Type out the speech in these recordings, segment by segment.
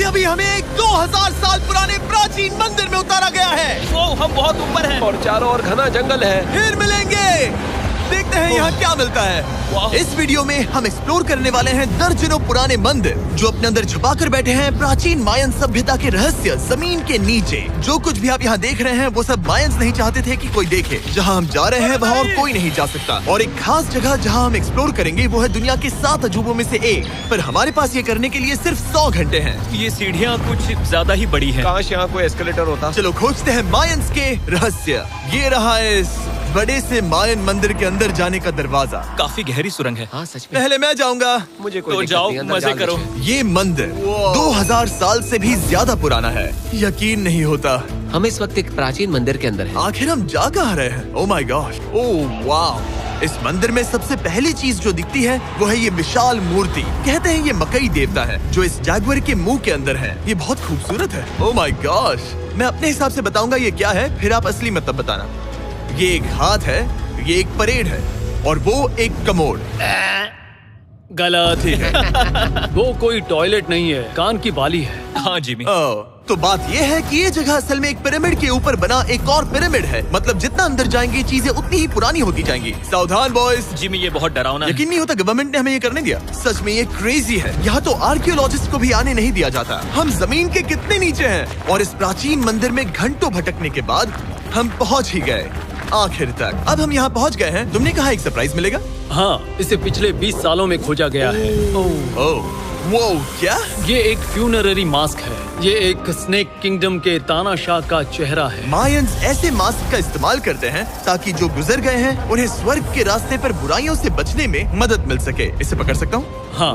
अभी अभी हमें एक 2000 साल पुराने प्राचीन मंदिर में उतारा गया है। वो हम बहुत ऊपर हैं और चारों ओर घना जंगल है। फिर मिलेंगे, देखते हैं यहाँ क्या मिलता है। इस वीडियो में हम एक्सप्लोर करने वाले हैं दर्जनों पुराने मंदिर जो अपने अंदर छुपा कर बैठे हैं प्राचीन मायन सभ्यता के रहस्य जमीन के नीचे। जो कुछ भी आप यहाँ देख रहे हैं वो सब मायंस नहीं चाहते थे कि कोई देखे। जहाँ हम जा रहे हैं वहाँ और कोई नहीं जा सकता। और एक खास जगह जहाँ हम एक्सप्लोर करेंगे वो है दुनिया के 7 अजूबों में से एक। पर हमारे पास ये करने के लिए सिर्फ 100 घंटे हैं। ये सीढ़ियाँ कुछ ज्यादा ही बड़ी हैं। काश यहाँ कोई एस्केलेटर होता। चलो खोजते हैं मायंस के रहस्य। ये रहा इस बड़े से मायन मंदिर के अंदर जाने का दरवाजा। काफी गहरी सुरंग है। हाँ सच में। पहले मैं जाऊंगा। मुझे कोई तो दिक्कत जाओ, नहीं, अंदर मजे जाओ करो। मुझे। ये मंदिर 2000 साल से भी ज्यादा पुराना है। यकीन नहीं होता, हम इस वक्त एक प्राचीन मंदिर के अंदर हैं। आखिर हम जा कहाँ रहे हैं? ओह माय गॉड, ओह वाव। इस मंदिर में सबसे पहली चीज जो दिखती है वो है ये विशाल मूर्ति। कहते हैं ये मकई देवता है जो इस जैगुआर के मुंह के अंदर है। ये बहुत खूबसूरत है। ओह माय गॉड, मैं अपने हिसाब से बताऊंगा ये क्या है, फिर आप असली मतलब बताना। ये एक हाथ है, ये एक परेड है और वो एक कमोड। गलत। ठीक है। वो कोई टॉयलेट नहीं है, कान की बाली है। हाँ जिमी। तो बात ये है कि ये जगह असल में एक पिरामिड के ऊपर बना एक और पिरामिड है। मतलब जितना अंदर जाएंगे चीजें उतनी ही पुरानी होती जाएंगी। सावधान बॉयज। जिमी ये बहुत डरावना है। यकीन नहीं होता गवर्नमेंट ने हमें ये करने दिया। सच में ये क्रेजी है। यहाँ तो आर्कियोलॉजिस्ट को भी आने नहीं दिया जाता। हम जमीन के कितने नीचे हैं। और इस प्राचीन मंदिर में घंटों भटकने के बाद हम पहुँच ही गए आखिर तक। अब हम यहाँ पहुँच गए हैं। तुमने कहा एक सरप्राइज मिलेगा। हाँ, इसे पिछले 20 सालों में खोजा गया है। ओह वो क्या? ये एक फ्यूनररी मास्क है। ये एक स्नेक किंगडम के तानाशाह का चेहरा है। मायंस ऐसे मास्क का इस्तेमाल करते हैं ताकि जो गुजर गए हैं उन्हें स्वर्ग के रास्ते पर बुराइयों से बचने में मदद मिल सके। इसे पकड़ सकता हूँ? हाँ।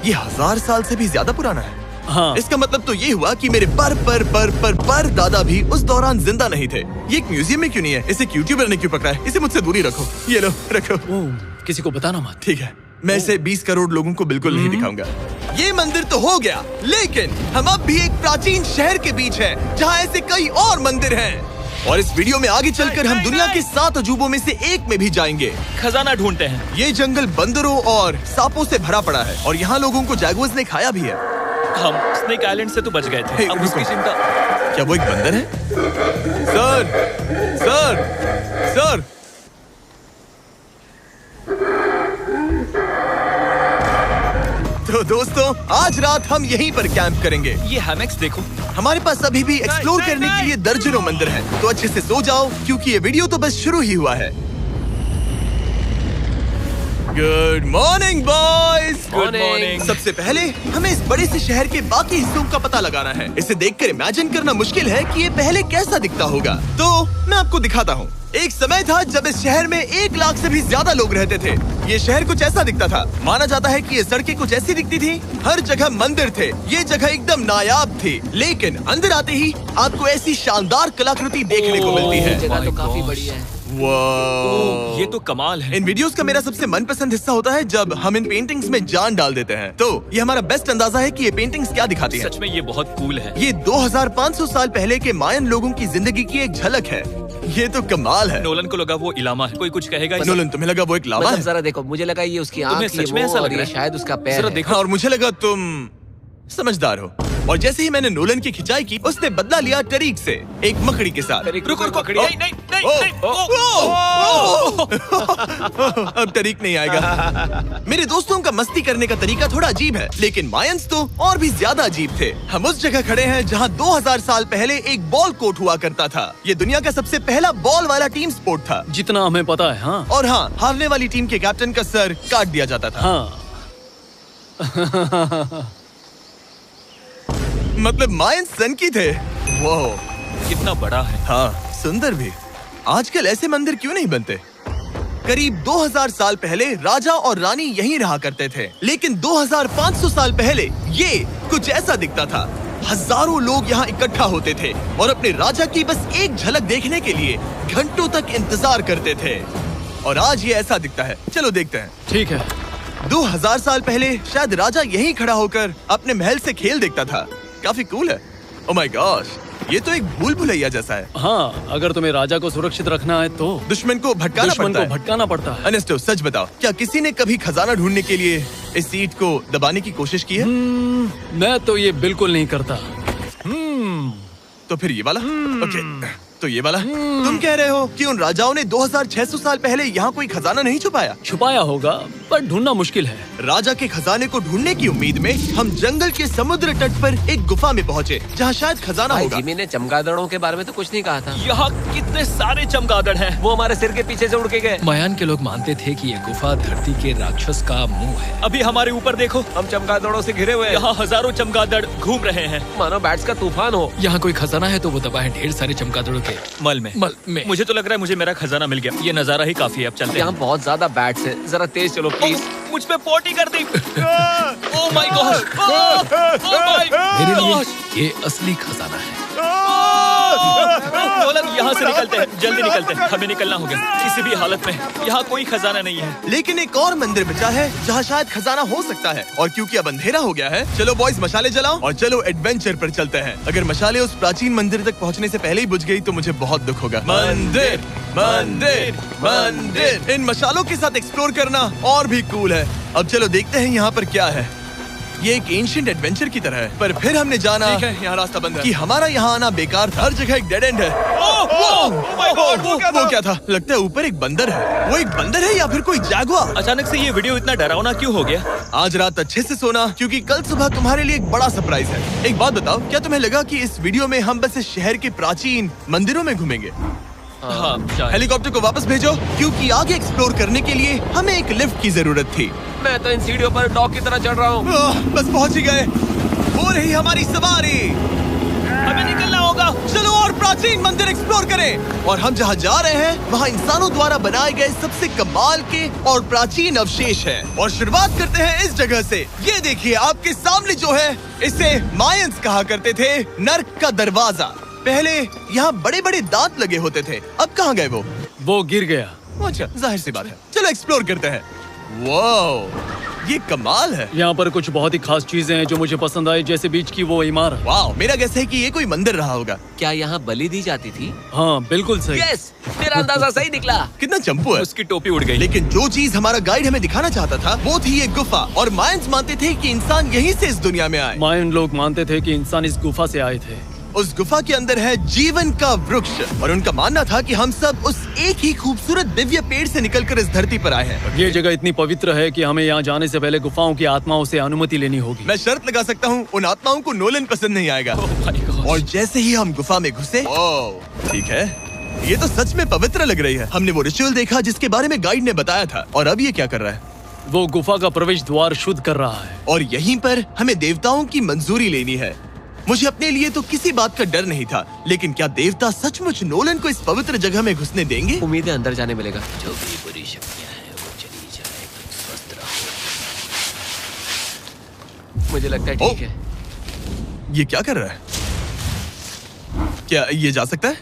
ये 1000 साल से भी ज्यादा पुराना है। हाँ। इसका मतलब तो ये हुआ कि मेरे पर दादा भी उस दौरान जिंदा नहीं थे। ये एक म्यूजियम में क्यों नहीं है? इसे यूट्यूबर ने क्यों पकड़ा है? इसे मुझसे दूरी रखो। ये लो रखो। किसी को बताना मत। ठीक है, मैं इसे 20 करोड़ लोगों को बिल्कुल नहीं दिखाऊंगा। ये मंदिर तो हो गया, लेकिन हम अब भी एक प्राचीन शहर के बीच हैं, जहाँ ऐसे कई और मंदिर हैं। और इस वीडियो में आगे चलकर हम दुनिया के 7 अजूबों में से एक में भी जाएंगे। खजाना ढूंढते हैं। ये जंगल बंदरों और सांपों से भरा पड़ा है और यहाँ लोगों को जैगुआर्स ने खाया भी है। हम स्नेक आइलैंड से तो बच गए थे। अब उसकी चिंता। क्या वो एक बंदर है? Sir, sir, sir. तो दोस्तों आज रात हम यहीं पर कैंप करेंगे। ये हैमक्स देखो। हमारे पास अभी भी एक्सप्लोर करने के लिए दर्जनों मंदिर हैं। तो अच्छे से सो जाओ क्योंकि ये वीडियो तो बस शुरू ही हुआ है। Good morning boys. Good morning. सबसे पहले हमें इस बड़े से शहर के बाकी हिस्सों का पता लगाना है। इसे देखकर इमेजिन करना मुश्किल है कि ये पहले कैसा दिखता होगा। तो मैं आपको दिखाता हूँ। एक समय था जब इस शहर में 1 लाख से भी ज्यादा लोग रहते थे। ये शहर कुछ ऐसा दिखता था। माना जाता है कि ये सड़कें कुछ ऐसी दिखती थी। हर जगह मंदिर थे। ये जगह एकदम नायाब थी। लेकिन अंदर आते ही आपको ऐसी शानदार कलाकृति देखने को मिलती है। जगह तो काफी बड़ी है। वाह, ये तो कमाल है। इन वीडियोस का मेरा सबसे मनपसंद हिस्सा होता है जब हम इन पेंटिंग्स में जान डाल देते हैं। तो ये हमारा बेस्ट अंदाजा है कि ये पेंटिंग्स क्या दिखाती हैं। सच में ये बहुत कूल है। ये 2500 साल पहले के मायन लोगों की जिंदगी की एक झलक है। ये तो कमाल है। नोलन को लगा वो इलामा है। कोई कुछ कहेगा? नोलन तुम्हें लगा वो एक लावा मतलब है? जरा देखो, मुझे लगा ये उसकी तुम्हें आँख, सच ये में वो, ऐसा लग और रहा ये है? शायद उसका पैर जरा है। देखो। और मुझे लगा तुम समझदार हो। और जैसे ही मैंने नोलन की खिंचाई की उसने बदला लिया टरीक से, एक मकड़ी के साथ। रुको रुको। नहीं नहीं नहीं ओ, नहीं। अब तरीक नहीं आएगा। मेरे दोस्तों का मस्ती करने का तरीका थोड़ा अजीब है, लेकिन मायंस तो और भी ज्यादा अजीब थे। हम उस जगह खड़े हैं जहां 2000 साल पहले एक बॉल कोर्ट हुआ करता था। ये दुनिया का सबसे पहला बॉल वाला टीम स्पोर्ट था। जितना हमें पता है। हाँ। और हाँ, हारने वाली टीम के कैप्टन का सर काट दिया जाता था। हाँ। मतलब मायंस सन की थे। वो कितना बड़ा है। हाँ, सुंदर भी। आजकल ऐसे मंदिर क्यों नहीं बनते? करीब 2000 साल पहले राजा और रानी यहीं रहा करते थे, लेकिन 2500 साल पहले ये कुछ ऐसा दिखता था। हजारों लोग यहाँ इकट्ठा होते थे और अपने राजा की बस एक झलक देखने के लिए घंटों तक इंतजार करते थे। और आज ये ऐसा दिखता है। चलो देखते हैं। ठीक है। 2000 साल पहले शायद राजा यहीं खड़ा होकर अपने महल से खेल देखता था। काफी कूल है। ओह माय गॉड, ये तो एक भूल भुलैया जैसा है। हाँ, अगर तुम्हें राजा को सुरक्षित रखना है तो दुश्मन को भटकाना पड़ता है। है। सच बताओ, क्या किसी ने कभी खजाना ढूंढने के लिए इस सीट को दबाने की कोशिश की है? मैं तो ये बिल्कुल नहीं करता। तो फिर ये वाला? ओके, तो ये वाला? तुम कह रहे हो कि उन राजाओं ने 2600 साल पहले यहाँ कोई खजाना नहीं छुपाया होगा, पर ढूंढना मुश्किल है। राजा के खजाने को ढूंढने की उम्मीद में हम जंगल के समुद्र तट पर एक गुफा में पहुँचे, जहाँ शायद खजाना भाई होगा। जिमी ने चमगादड़ों के बारे में तो कुछ नहीं कहा था। यहाँ कितने सारे चमगादड़ हैं। वो हमारे सिर के पीछे से उड़ के गए। मायान के लोग मानते थे कि ये गुफा धरती के राक्षस का मुंह है। अभी हमारे ऊपर देखो, हम चमगादड़ों से घिरे हुए हैं। यहाँ हजारों चमगादड़ घूम रहे हैं। मानो बैट्स का तूफान हो। यहाँ कोई खजाना है तो वो दबा है ढेर सारे चमगादड़ों के मल में। मुझे तो लग रहा है मुझे मेरा खजाना मिल गया। ये नजारा ही काफी है, अब चलते यहाँ हैं। बहुत ज्यादा बैट्स हैं, जरा तेज चलो प्लीज। मुझ पे पोटी कर दी। Oh my god, oh my मेरे लिए गॉड। ये असली खजाना है। नोलन, यहाँ से निकलते हैं, जल्दी निकलते हैं, हमें निकलना होगा किसी भी हालत में। यहाँ कोई खजाना नहीं है। लेकिन एक और मंदिर बचा है जहाँ शायद खजाना हो सकता है, और क्योंकि अब अंधेरा हो गया है, चलो बॉयज मशाले जलाओ और चलो एडवेंचर पर चलते हैं। अगर मशाले उस प्राचीन मंदिर तक पहुँचने से पहले ही बुझ गई तो मुझे बहुत दुख होगा। मंदिर, मंदिर, मंदिर। इन मशालों के साथ एक्सप्लोर करना और भी कूल है। अब चलो देखते हैं यहाँ पर क्या है। ये एक एंशिएंट एडवेंचर की तरह है, पर फिर हमने जाना ठीक है, यहाँ रास्ता बंद है। कि हमारा यहाँ आना बेकार था। हर जगह एक डेड एंड है। वो क्या था? लगता है ऊपर एक बंदर है। वो एक बंदर है या फिर कोई जैगुआर? अचानक से ये वीडियो इतना डरावना क्यों हो गया? आज रात अच्छे से सोना, क्योंकि कल सुबह तुम्हारे लिए एक बड़ा सरप्राइज है। एक बात बताओ, क्या तुम्हें लगा कि इस वीडियो में हम बस इस शहर के प्राचीन मंदिरों में घूमेंगे? हाँ, शायद। हेलीकॉप्टर को वापस भेजो, क्योंकि आगे एक्सप्लोर करने के लिए हमें एक लिफ्ट की जरूरत थी। मैं तो इन सीढ़ियों पर डॉग की तरह चढ़ रहा हूँ। बस पहुंच ही गए। हो रही हमारी सवारी। हमें निकलना होगा। चलो और प्राचीन मंदिर एक्सप्लोर करें। और हम जहाँ जा रहे हैं वहाँ इंसानों द्वारा बनाए गए सबसे कमाल के और प्राचीन अवशेष हैं। और शुरुआत करते हैं इस जगह से। ये देखिए आपके सामने जो है, इसे मायंस कहा करते थे नर्क का दरवाजा। पहले यहाँ बड़े बड़े दांत लगे होते थे, अब कहाँ गए वो गिर गया। अच्छा, जाहिर सी बात है। चलो एक्सप्लोर करते हैं। वाओ, ये कमाल है। यहाँ पर कुछ बहुत ही खास चीजें हैं जो मुझे पसंद आई, जैसे बीच की वो इमारत। वाओ, मेरा गैस है कि ये कोई मंदिर रहा होगा। क्या यहाँ बलि दी जाती थी? हाँ, बिल्कुल सही। यस, मेरा अंदाजा सही निकला। कितना चंपू है। उसकी टोपी उड़ गई। लेकिन जो चीज हमारा गाइड हमें दिखाना चाहता था वो थी ये गुफा। और मायंस मानते थे कि इंसान यहीं से इस दुनिया में आए। मायन लोग मानते थे कि इंसान इस गुफा से आए थे। उस गुफा के अंदर है जीवन का वृक्ष, और उनका मानना था कि हम सब उस एक ही खूबसूरत दिव्य पेड़ से निकलकर इस धरती पर आए हैं। ये जगह इतनी पवित्र है कि हमें यहाँ जाने से पहले गुफाओं की आत्माओं से अनुमति लेनी होगी। मैं शर्त लगा सकता हूँ उन आत्माओं को नोलन पसंद नहीं आएगा। और जैसे ही हम गुफा में घुसे, ठीक है, ये तो सच में पवित्र लग रही है। हमने वो रिचुअल देखा जिसके बारे में गाइड ने बताया था। और अब ये क्या कर रहा है? वो गुफा का प्रवेश द्वार शुद्ध कर रहा है। और यहीं पर हमें देवताओं की मंजूरी लेनी है। मुझे अपने लिए तो किसी बात का डर नहीं था, लेकिन क्या देवता सचमुच नोलन को इस पवित्र जगह में घुसने देंगे? उम्मीद है अंदर जाने मिलेगा। जो भी बुरी शक्तियाँ हैं वो चली जाए, स्वस्थ रहो। मुझे लगता है ठीक है। ये क्या कर रहा है? क्या ये जा सकता है?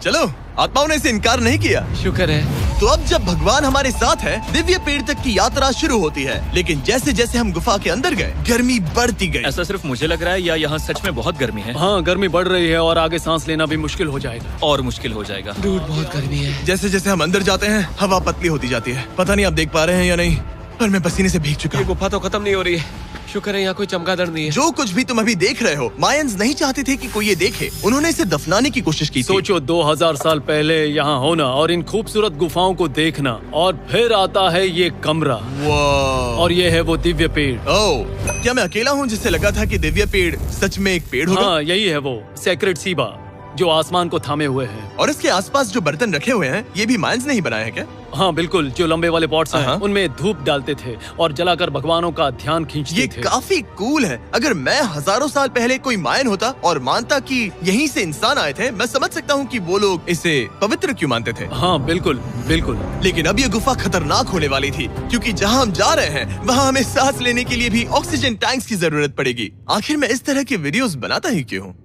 चलो, आत्माओं ने इसे इनकार नहीं किया। शुक्र है। तो अब जब भगवान हमारे साथ है, दिव्य पेड़ तक की यात्रा शुरू होती है। लेकिन जैसे जैसे हम गुफा के अंदर गए, गर्मी बढ़ती गई। ऐसा सिर्फ मुझे लग रहा है या यहाँ सच में बहुत गर्मी है? हाँ, गर्मी बढ़ रही है और आगे सांस लेना भी मुश्किल हो जाएगा। और मुश्किल हो जाएगा। दूर बहुत गर्मी है। जैसे जैसे हम अंदर जाते हैं, हवा पतली होती जाती है। पता नहीं आप देख पा रहे हैं या नहीं, पर मैं पसीने से भीग चुका ये हूँ। गुफा तो खत्म नहीं हो रही है। शुक्र है यहाँ कोई चमगादड़ नहीं है। जो कुछ भी तुम अभी देख रहे हो, मायंस नहीं चाहते थे कि कोई ये देखे। उन्होंने इसे दफनाने की कोशिश की थी। सोचो 2000 साल पहले यहाँ होना और इन खूबसूरत गुफाओं को देखना, और फिर आता है ये कमरा, वाह। और ये है वो दिव्य पेड़। ओह, क्या मैं अकेला हूँ जिससे लगा था कि दिव्य पेड़ सच में एक पेड़ होगा? हाँ, यही है वो सेक्रेड सीबा जो आसमान को थामे हुए है। और इसके आसपास जो बर्तन रखे हुए हैं, ये भी मायंस ने ही बनाए हैं क्या? हाँ बिल्कुल, जो लंबे वाले पॉट्स हैं, हाँ। उनमें धूप डालते थे और जलाकर भगवानों का ध्यान खींचते ये थे। काफी कूल है। अगर मैं हजारों साल पहले कोई मायन होता और मानता कि यहीं से इंसान आए थे, मैं समझ सकता हूँ कि वो लोग इसे पवित्र क्यों मानते थे। हाँ बिल्कुल बिल्कुल। लेकिन अब ये गुफा खतरनाक होने वाली थी, क्योंकि जहाँ हम जा रहे हैं वहाँ हमें सांस लेने के लिए भी ऑक्सीजन टैंक्स की जरूरत पड़ेगी। आखिर मैं इस तरह के वीडियोस बनाता ही क्यों हूँ?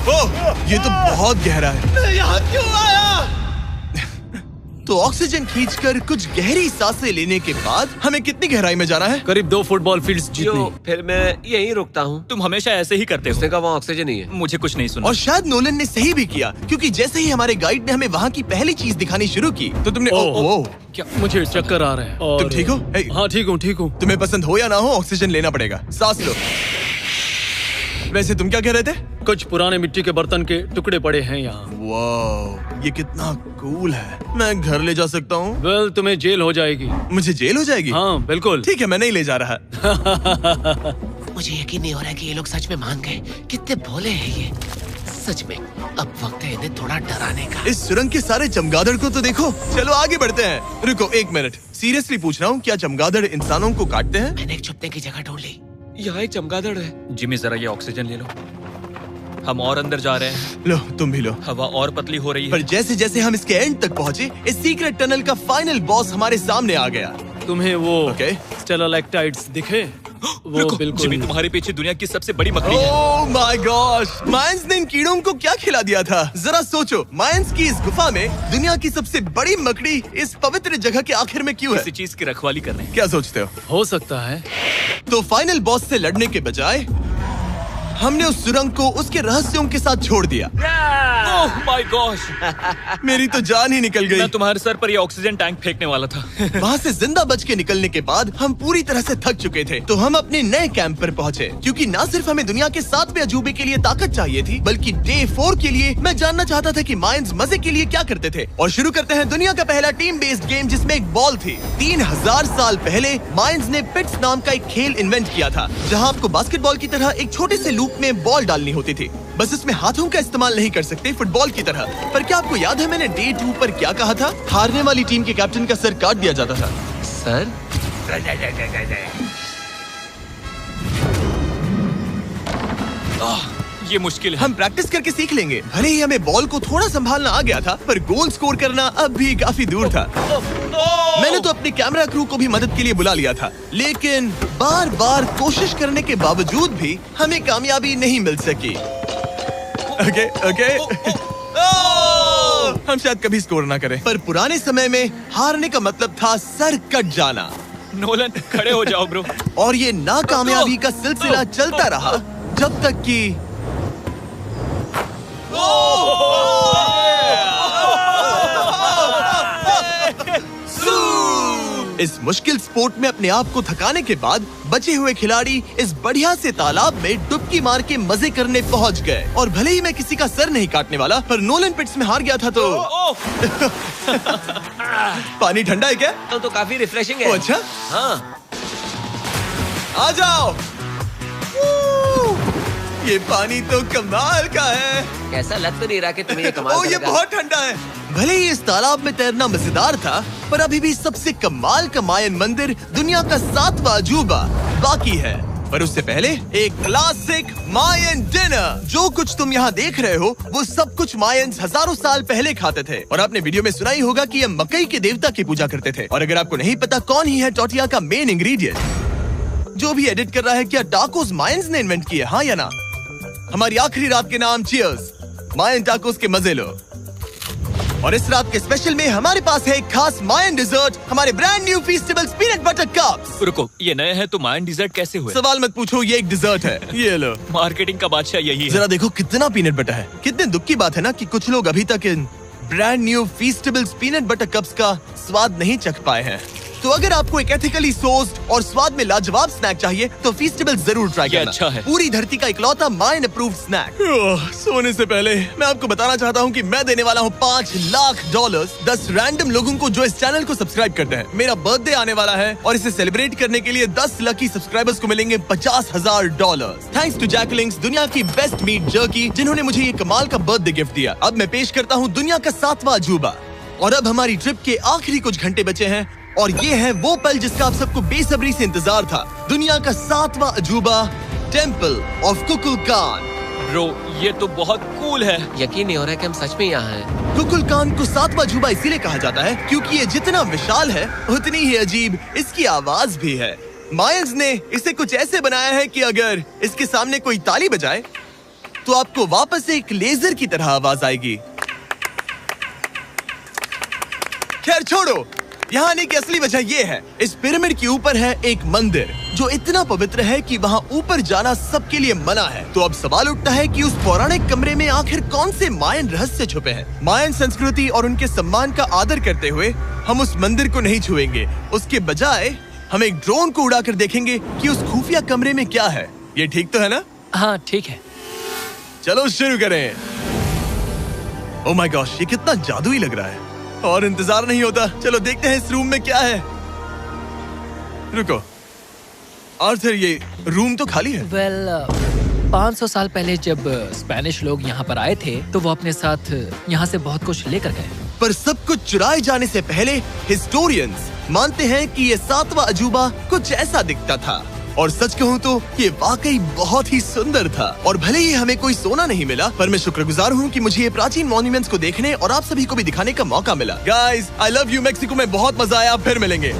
ओह, ये तो बहुत गहरा है। मैं यहाँ क्यों आया? तो ऑक्सीजन खींचकर कुछ गहरी सांसें लेने के बाद हमें कितनी गहराई में जाना है? करीब 2 फुटबॉल फील्ड्स जो जितनी। फिर मैं यहीं रुकता हूँ। तुम हमेशा ऐसे ही करते हो। उसने कहा वहाँ ऑक्सीजन ही है। मुझे कुछ नहीं सुना। और शायद नोलन ने सही भी किया, क्योंकि जैसे ही हमारे गाइड ने हमें वहाँ की पहली चीज दिखानी शुरू की तो तुमने ओह। क्या मुझे चक्कर आ रहे हैं। और तुम ठीक हो? हे, हाँ ठीक हूँ। तुम्हें पसंद हो या ना हो, ऑक्सीजन लेना पड़ेगा। सांस लो। वैसे तुम क्या कह रहे थे? कुछ पुराने मिट्टी के बर्तन के टुकड़े पड़े हैं यहाँ। वाह, ये कितना कूल है। मैं घर ले जा सकता हूँ? वेल, तुम्हें जेल हो जाएगी। मुझे जेल हो जाएगी? हाँ बिल्कुल। ठीक है, मैं नहीं ले जा रहा। मुझे यकीन नहीं हो रहा है कि ये लोग सच में मान गए। कितने भोले हैं ये। सच में अब वक्त है इन्हें थोड़ा डराने का। इस सुरंग के सारे चमगादड़ को तो देखो। चलो आगे बढ़ते हैं। रुको 1 मिनट, सीरियसली पूछ रहा हूँ, क्या चमगादड़ इंसानों को काटते हैं? मैंने एक छुपने की जगह ढूंढ ली। यहाँ एक चमगादड़ है। जिमी जरा ये ऑक्सीजन ले लो। हम और अंदर जा रहे हैं। लो, तुम भी लो। हवा और पतली हो रही पर है। जैसे जैसे हम इसके एंड तक पहुँचे, इस सीक्रेट टनल का फाइनल बॉस हमारे सामने आ गया। तुम्हें वो ओके। स्टेलाक्टाइट्स दिखे? वो रुको, बिल्कुल। जिमी तुम्हारे पीछे दुनिया की सबसे बड़ी मकड़ी है। ओह माय गॉश, मायंस ने इन कीड़ों को क्या खिला दिया था? जरा सोचो, मायंस की इस गुफा में दुनिया की सबसे बड़ी मकड़ी इस पवित्र जगह के आखिर में क्यों है? किसी चीज की रखवाली कर रहे हैं। क्या सोचते हो सकता है। तो फाइनल बॉस से लड़ने के बजाय हमने उस सुरंग को उसके रहस्यों के साथ छोड़ दिया। ओह माय गॉश, मेरी तो जान ही निकल गई। मैं तुम्हारे सर पर ये ऑक्सीजन टैंक फेंकने वाला था। वहाँ से जिंदा बच के निकलने के बाद हम पूरी तरह से थक चुके थे, तो हम अपने नए कैंप पर पहुँचे। क्योंकि न सिर्फ हमें दुनिया के 7वें अजूबे के लिए ताकत चाहिए थी, बल्कि डे 4 के लिए मैं जानना चाहता था कि मायंस मजे के लिए क्या करते थे। और शुरू करते हैं दुनिया का पहला टीम बेस्ड गेम, जिसमें एक बॉल थी। 3000 साल पहले मायंस ने पिट्स नाम का एक खेल इन्वेंट किया था, जहाँ आपको बास्केटबॉल की तरह एक छोटे से लूप में बॉल डालनी होती थी। बस इसमें हाथों का इस्तेमाल नहीं कर सकते, फुटबॉल की तरह। पर क्या आपको याद है मैंने डे 2 पर क्या कहा था? हारने वाली टीम के कैप्टन का सर काट दिया जाता था। सर ये मुश्किल है। हम प्रैक्टिस करके सीख लेंगे। भले ही हमें बॉल को थोड़ा संभालना आ गया था, पर गोल स्कोर करना अब भी काफी दूर था। मैंने तो अपने कैमरा क्रू को भी मदद के लिए बुला लिया था, लेकिन बार बार कोशिश करने के बावजूद भी हमें कामयाबी नहीं मिल सकी। ओके। हम शायद कभी स्कोर ना करें, पर पुराने समय में हारने का मतलब था सर कट जाना। नोलन खड़े हो जाओ ब्रो। और ये नाकामयाबी का सिलसिला चलता रहा जब तक कि इस मुश्किल स्पोर्ट में अपने आप को थकाने के बाद बचे हुए खिलाड़ी इस बढ़िया से तालाब में डुबकी मार के मजे करने पहुंच गए। और भले ही मैं किसी का सर नहीं काटने वाला, पर नोलन पिट्स में हार गया था तो पानी ठंडा है क्या? तो काफी रिफ्रेशिंग है। ओ, अच्छा। हाँ। आ जाओ। ये पानी तो कमाल का है। कैसा लग तो नहीं रहा कि तुम्हें ये कमाल ओ, ये करेगा। बहुत ठंडा है। भले ही इस तालाब में तैरना मजेदार था, पर अभी भी सबसे कमाल का मायन मंदिर, दुनिया का 7वां अजूबा बाकी है। पर उससे पहले एक क्लासिक मायन डिनर। जो कुछ तुम यहाँ देख रहे हो, वो सब कुछ मायंस हजारों साल पहले खाते थे। और आपने वीडियो में सुना ही होगा कि ये मकई के देवता की पूजा करते थे। और अगर आपको नहीं पता कौन ही है टोर्टिया का मेन इंग्रेडिएंट, जो भी एडिट कर रहा है, क्या टाकोस मायंस ने इन्वेंट किए? हाँ या ना? हमारी आखिरी रात के नाम चियर्स, मायन टाकोस के मजे लो। और इस रात के स्पेशल में हमारे पास है एक खास मायन डिजर्ट, हमारे brand new Feastables peanut butter cups. रुको, ये नए हैं तो मायन डिजर्ट कैसे हुए? सवाल मत पूछो, ये एक डिजर्ट है। ये लो। मार्केटिंग का बादशाह यही है। जरा देखो कितना पीनट बटर है। कितने दुख की बात है ना कि कुछ लोग अभी तक इन brand new Feastables peanut butter cups का स्वाद नहीं चख पाए हैं। तो अगर आपको एक एथिकली सोर्स्ड और स्वाद में लाजवाब स्नैक चाहिए, तो फीस्टेबल्स जरूर ट्राई करना। अच्छा है। पूरी धरती का इकलौता मायन अप्रूव्ड स्नैक। सोने से पहले मैं आपको बताना चाहता हूँ कि मैं देने वाला हूँ $5 लाख 10 रैंडम लोगों को जो इस चैनल को सब्सक्राइब करते हैं। मेरा बर्थडे आने वाला है और इसे सेलिब्रेट करने के लिए 10 लकी सब्सक्राइबर्स को मिलेंगे $50,000। थैंक्स टू जैकलिंग्स, दुनिया की बेस्ट मीट जर्की, जिन्होंने मुझे ये कमाल का बर्थडे गिफ्ट दिया। अब मैं पेश करता हूँ दुनिया का 7वां अजूबा। और अब हमारी ट्रिप के आखिरी कुछ घंटे बचे हैं, और ये है वो पल जिसका आप सबको बेसब्री से इंतजार था। दुनिया का 7वां अजूबा, टेम्पल ऑफ कुकुलकान। ब्रो, ये तो बहुत कूल है। यकीन नहीं हो रहा है कि हम सच में यहाँ हैं। कुकुलकान को 7वां अजूबा इसीलिए कहा जाता है क्योंकि ये जितना विशाल है, उतनी ही अजीब इसकी आवाज भी है। मायंस ने इसे कुछ ऐसे बनाया है कि अगर इसके सामने कोई ताली बजाए, तो आपको वापस एक लेजर की तरह आवाज आएगी। खैर छोड़ो, यहाँ आने की असली वजह ये है, इस पिरामिड के ऊपर है एक मंदिर जो इतना पवित्र है कि वहाँ ऊपर जाना सबके लिए मना है। तो अब सवाल उठता है कि उस पौराणिक कमरे में आखिर कौन से मायन रहस्य छुपे हैं। मायन संस्कृति और उनके सम्मान का आदर करते हुए हम उस मंदिर को नहीं छुएंगे, उसके बजाय हम एक ड्रोन को उड़ाकर देखेंगे कि उस खुफिया कमरे में क्या है। ये ठीक तो है ना? हाँ ठीक है। चलो शुरू करें। ओह माय गॉश, ये कितना जादुई लग रहा है और इंतजार नहीं होता। चलो देखते हैं इस रूम में क्या है। रुको आर्थर, ये रूम तो खाली है। वेल 500 साल पहले जब स्पेनिश लोग यहाँ पर आए थे तो वो अपने साथ यहाँ से बहुत कुछ लेकर गए। पर सब कुछ चुराए जाने से पहले हिस्टोरियंस मानते हैं कि ये 7वां अजूबा कुछ ऐसा दिखता था। और सच कहूँ तो ये वाकई बहुत ही सुंदर था। और भले ही हमें कोई सोना नहीं मिला, पर मैं शुक्रगुजार हूँ कि मुझे ये प्राचीन मॉन्यूमेंट्स को देखने और आप सभी को भी दिखाने का मौका मिला। Guys, I love you. Mexico में बहुत मजा आया, फिर मिलेंगे।